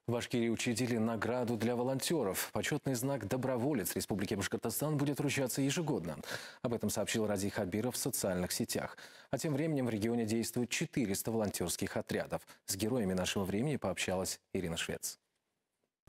В Башкирии учредили награду для волонтеров. Почетный знак «Доброволец» Республики Башкортостан будет вручаться ежегодно. Об этом сообщил Ради Хабиров в социальных сетях. А тем временем в регионе действует 400 волонтерских отрядов. С героями нашего времени пообщалась Ирина Швец.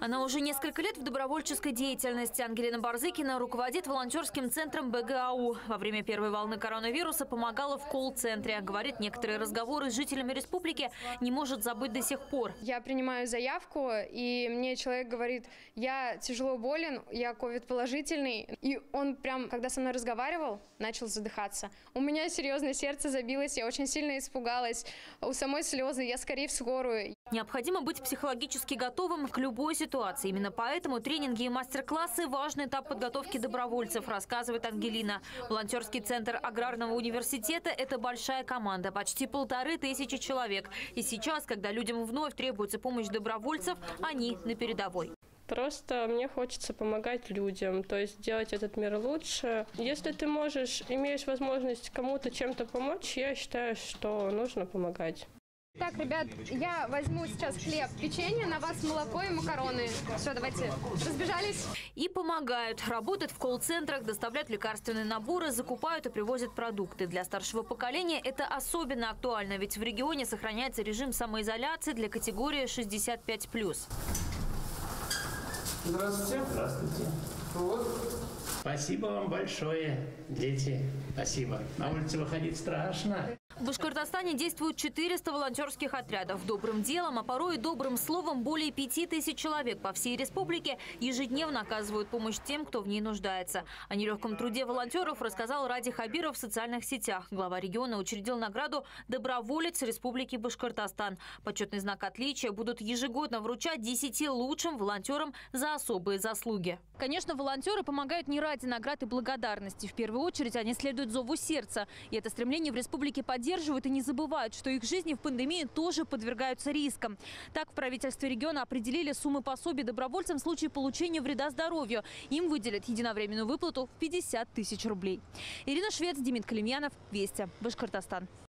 Она уже несколько лет в добровольческой деятельности. Ангелина Барзыкина руководит волонтерским центром БГАУ. Во время первой волны коронавируса помогала в колл-центре. Говорит, некоторые разговоры с жителями республики не может забыть до сих пор. Я принимаю заявку, и мне человек говорит: я тяжело болен, я ковид-положительный. И он прям, когда со мной разговаривал, начал задыхаться. У меня серьезно сердце забилось, я очень сильно испугалась. У самой слезы, я скорее в скорую. Необходимо быть психологически готовым к любой ситуации. Именно поэтому тренинги и мастер-классы – важный этап подготовки добровольцев, рассказывает Ангелина. Волонтерский центр аграрного университета – это большая команда, почти 1500 человек. И сейчас, когда людям вновь требуется помощь добровольцев, они на передовой. Просто мне хочется помогать людям, то есть делать этот мир лучше. Если ты имеешь возможность кому-то чем-то помочь, я считаю, что нужно помогать. Так, ребят, я возьму сейчас хлеб, печенье, на вас молоко и макароны. Все, давайте, разбежались. И помогают. Работают в колл-центрах, доставляют лекарственные наборы, закупают и привозят продукты. Для старшего поколения это особенно актуально, ведь в регионе сохраняется режим самоизоляции для категории 65+. Здравствуйте. Здравствуйте. Вот. Спасибо вам большое, дети. Спасибо. На улице выходить страшно. В Башкортостане действуют 400 волонтерских отрядов. Добрым делом, а порой и добрым словом более 5000 человек по всей республике ежедневно оказывают помощь тем, кто в ней нуждается. О нелегком труде волонтеров рассказал Ради Хабиров в социальных сетях. Глава региона учредил награду «Доброволец Республики Башкортостан». Почетный знак отличия будут ежегодно вручать 10 лучшим волонтерам за особые заслуги. Конечно, волонтеры помогают не ради наград и благодарности. В первую очередь они следуют зову сердца. И это стремление в республике поддерживают и не забывают, что их жизни в пандемии тоже подвергаются рискам. Так, в правительстве региона определили суммы пособий добровольцам в случае получения вреда здоровью. Им выделят единовременную выплату в 50 000 рублей. Ирина Швец, Демид Калимьянов, Вести, Башкортостан.